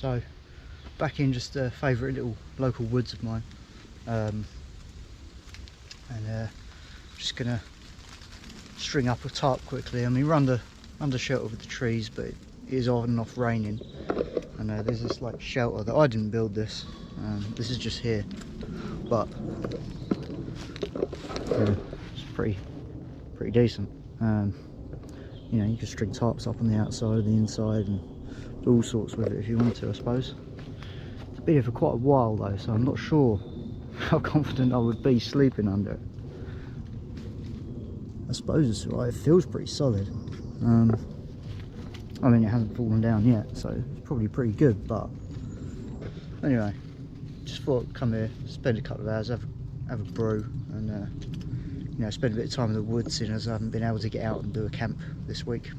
So back in just a favourite little local woods of mine, and just gonna string up a tarp quickly. I mean, we're under shelter with the trees, but it is on and off raining, and there's this like shelter that I didn't build this. This is just here, but it's pretty decent. You know, you can string tarps up on the outside and the inside and do all sorts with it if you want to, I suppose. It's been here for quite a while though, so I'm not sure how confident I would be sleeping under it. I suppose it's alright, it feels pretty solid. I mean, it hasn't fallen down yet, so it's probably pretty good, but anyway, just thought I'd come here, spend a couple of hours, have a brew, and you know, spend a bit of time in the woods, seeing as I haven't been able to get out and do a camp this week.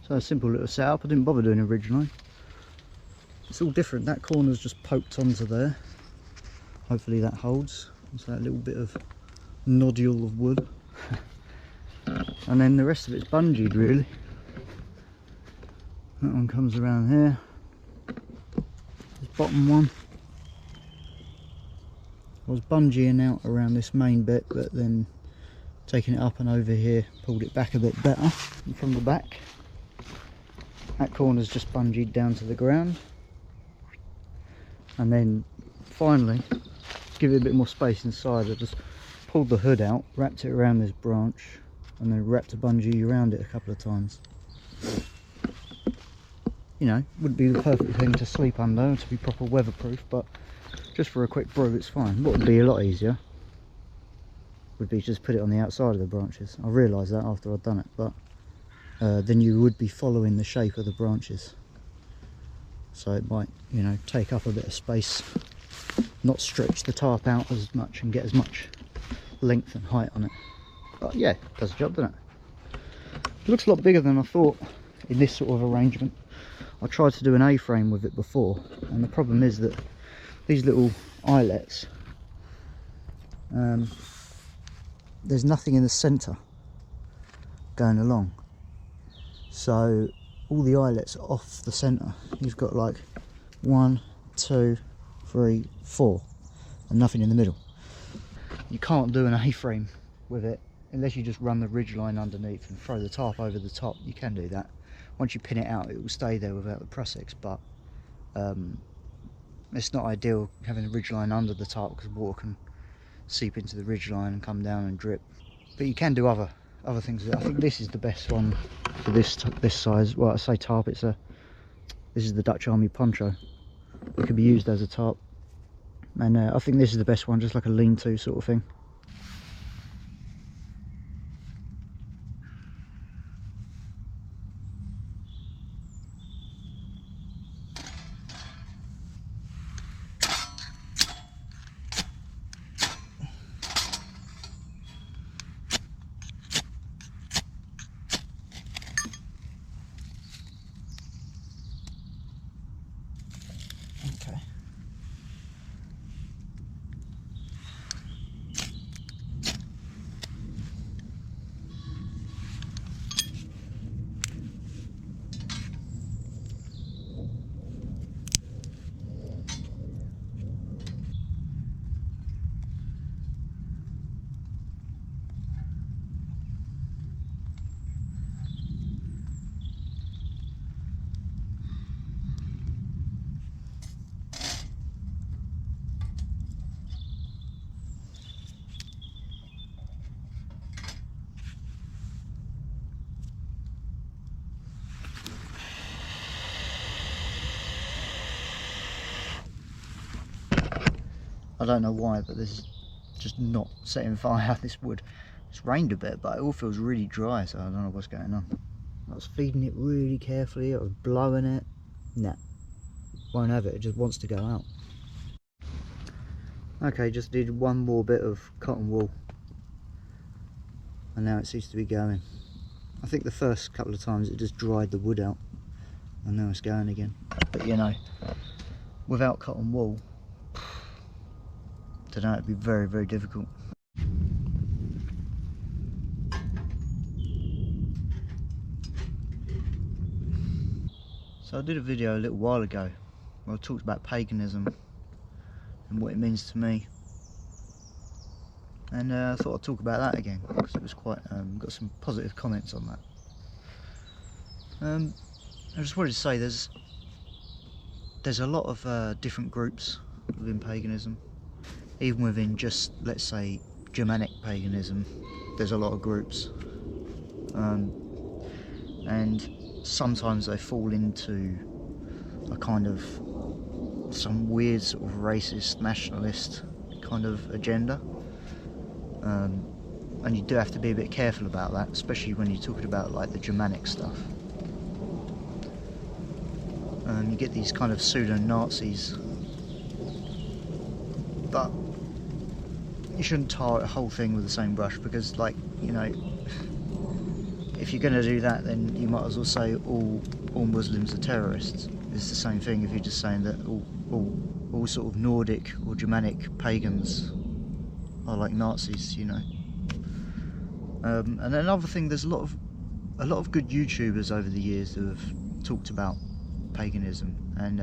So a simple little setup. I didn't bother doing it originally. It's all different. That corner's just poked onto there. Hopefully that holds. It's that little bit of nodule of wood. And then the rest of it's bungeed really. That one comes around here. This bottom one. I was bungeeing out around this main bit, but then taking it up and over here pulled it back a bit better. And from the back, that corner's just bungeed down to the ground. And then finally, to give it a bit more space inside, I just pulled the hood out, wrapped it around this branch, and then wrapped a bungee around it a couple of times. You know, wouldn't be the perfect thing to sleep under, to be proper weatherproof, but just for a quick brew it's fine. What would be a lot easier would be just put it on the outside of the branches. I realised that after I'd done it, but then you would be following the shape of the branches, so it might, you know, take up a bit of space, not stretch the tarp out as much and get as much length and height on it. But yeah, it does the job, doesn't it? It looks a lot bigger than I thought in this sort of arrangement. I tried to do an A-frame with it before, and the problem is that these little eyelets, there's nothing in the centre going along, so all the eyelets are off the centre. You've got like 1, 2, 3, 4 and nothing in the middle. You can't do an A-frame with it unless you just run the ridge line underneath and throw the tarp over the top. You can do that. Once you pin it out, it will stay there without the prusik, but it's not ideal having a ridge line under the tarp because water can seep into the ridge line and come down and drip. But you can do other things with it. I think this is the best one for this size. Well, I say tarp, this is the Dutch Army poncho. It could be used as a tarp, and I think this is the best one, just like a lean-to sort of thing. Okay. I don't know why, but this is just not setting fire. This wood, it's rained a bit, but it all feels really dry, so I don't know what's going on. I was feeding it really carefully, I was blowing it. Nah, won't have it, it just wants to go out. Okay, just did one more bit of cotton wool, and now it seems to be going. I think the first couple of times it just dried the wood out, and now it's going again. But you know, without cotton wool, I don't know, it'd be very, very difficult. So I did a video a little while ago I talked about paganism and what it means to me, and I thought I'd talk about that again because it was quite got some positive comments on that. I just wanted to say there's a lot of different groups within paganism. Even within just, let's say, Germanic paganism, there's a lot of groups, and sometimes they fall into a kind of some weird sort of racist, nationalist kind of agenda, and you do have to be a bit careful about that, especially when you're talking about like the Germanic stuff. You get these kind of pseudo-Nazis, but you shouldn't tar the whole thing with the same brush, because, like, you know, if you're going to do that, then you might as well say all Muslims are terrorists. It's the same thing if you're just saying that all sort of Nordic or Germanic pagans are like Nazis, you know. And another thing, there's a lot of good YouTubers over the years who have talked about paganism, and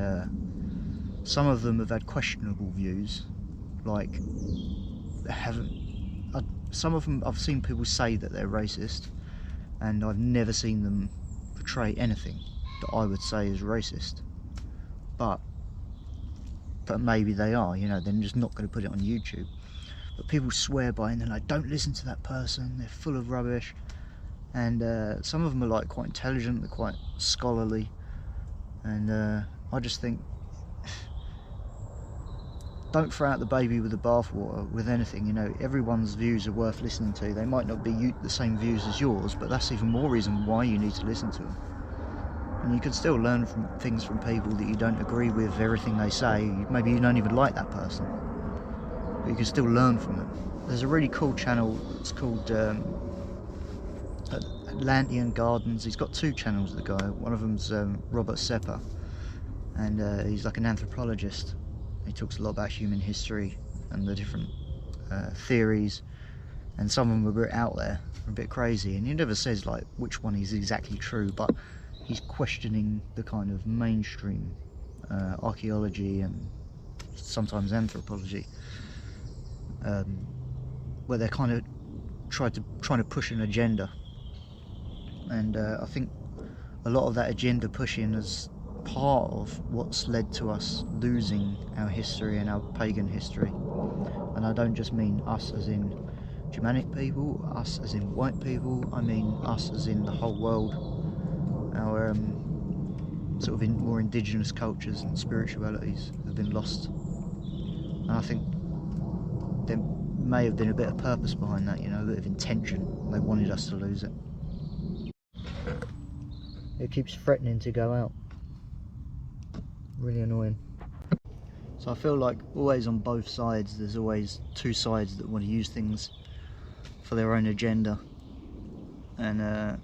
some of them have had questionable views. Like, some of them I've seen people say that they're racist, and I've never seen them portray anything that I would say is racist. But maybe they are, you know, they're just not going to put it on YouTube. But people swear by it, and they're like, don't listen to that person, they're full of rubbish. And some of them are like quite intelligent, they're quite scholarly, and I just think, don't throw out the baby with the bathwater with anything, you know. Everyone's views are worth listening to. They might not be the same views as yours, but that's even more reason why you need to listen to them. And you can still learn from things from people that you don't agree with everything they say. Maybe you don't even like that person, but you can still learn from them. There's a really cool channel, it's called Atlantean Gardens. He's got two channels, the guy. One of them's Robert Sepper, and he's like an anthropologist. He talks a lot about human history and the different theories, and some of them are a bit out there, a bit crazy, and he never says like which one is exactly true, but he's questioning the kind of mainstream archaeology and sometimes anthropology, where they're kind of trying to push an agenda. And I think a lot of that agenda pushing is part of what's led to us losing our history and our pagan history. And I don't just mean us as in Germanic people, us as in white people, I mean us as in the whole world. Our sort of more indigenous cultures and spiritualities have been lost. And I think there may have been a bit of purpose behind that, you know, a bit of intention. They wanted us to lose it. It keeps threatening to go out. Really annoying. So I feel like always on both sides, there's always two sides that want to use things for their own agenda. And I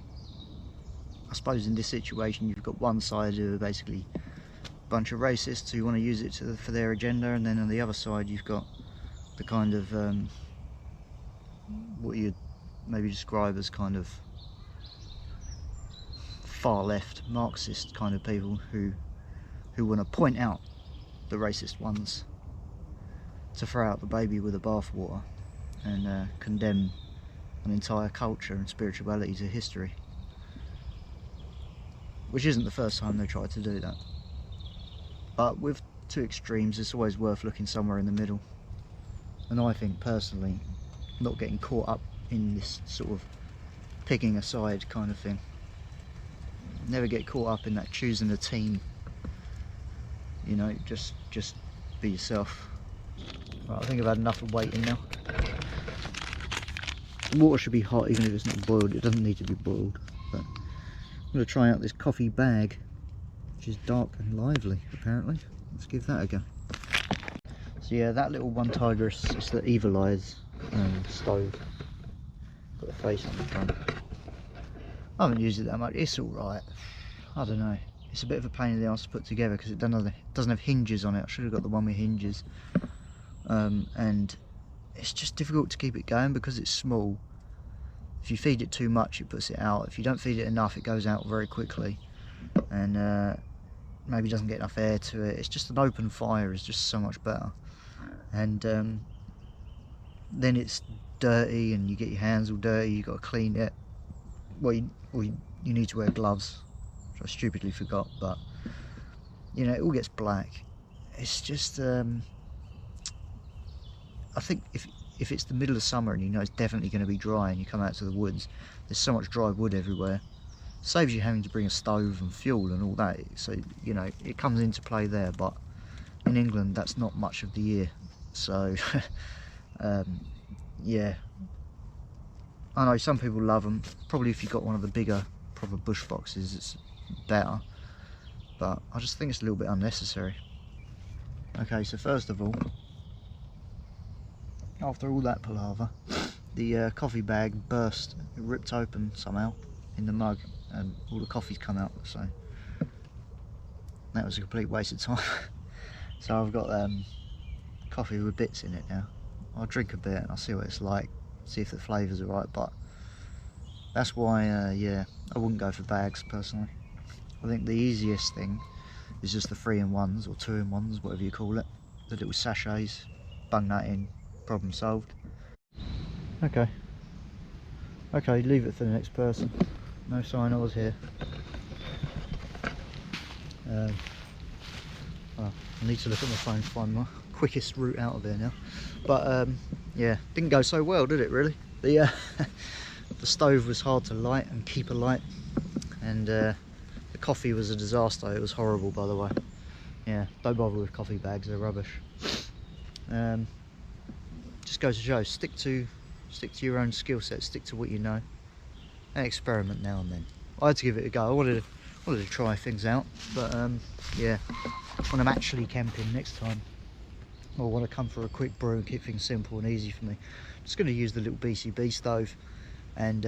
suppose in this situation you've got one side who are basically a bunch of racists who want to use it for their agenda, and then on the other side you've got the kind of what you'd maybe describe as kind of far left Marxist kind of people who want to point out the racist ones, to throw out the baby with the bathwater and condemn an entire culture and spirituality to history, which isn't the first time they tried to do that. But with two extremes, it's always worth looking somewhere in the middle. And I think personally, not getting caught up in this sort of picking a side kind of thing. Never get caught up in that choosing a team. You know, just be yourself. Right, I think I've had enough of waiting now. The water should be hot even if it's not boiled. It doesn't need to be boiled. But I'm going to try out this coffee bag, which is dark and lively apparently. Let's give that a go. So yeah, that little Untitled, it's the Evil Eyes stove. Got a face on the front. I haven't used it that much. It's alright. I don't know. It's a bit of a pain in the arse to put together because it doesn't have hinges on it. I should have got the one with hinges. And it's just difficult to keep it going because it's small. If you feed it too much, it puts it out. If you don't feed it enough, it goes out very quickly. And maybe doesn't get enough air to it. It's just an open fire is just so much better. And then it's dirty and you get your hands all dirty, you got to clean it. Well, you need to wear gloves, which I stupidly forgot, but you know, it all gets black. It's just I think if it's the middle of summer and you know it's definitely going to be dry and you come out to the woods, there's so much dry wood everywhere, saves you having to bring a stove and fuel and all that, so you know it comes into play there. But in England that's not much of the year, so yeah, I know some people love them. Probably if you've got one of the bigger proper bush boxes it's better, but I just think it's a little bit unnecessary. Okay, so first of all, after all that palaver, the coffee bag burst, it ripped open somehow in the mug and all the coffee's come out, so that was a complete waste of time. So I've got coffee with bits in it now. I'll drink a bit and I'll see what it's like, see if the flavours are right, but that's why yeah, I wouldn't go for bags personally. I think the easiest thing is just the 3-in-1s or 2-in-1s, whatever you call it, the little sachets, bung that in, problem solved. Okay, leave it for the next person. No sign I was here. Well, I need to look at my phone to find my quickest route out of here now. But yeah, didn't go so well, did it really? The the stove was hard to light and keep alight, and the coffee was a disaster. It was horrible, by the way. Yeah, don't bother with coffee bags, they're rubbish. Just goes to show, stick to your own skill set, stick to what you know, and experiment now and then. I had to give it a go. I wanted to try things out, but yeah, when I'm actually camping next time, or want to come for a quick brew and keep things simple and easy for me, I'm just going to use the little BCB stove and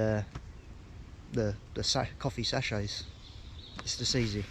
the coffee sachets. It's just easy.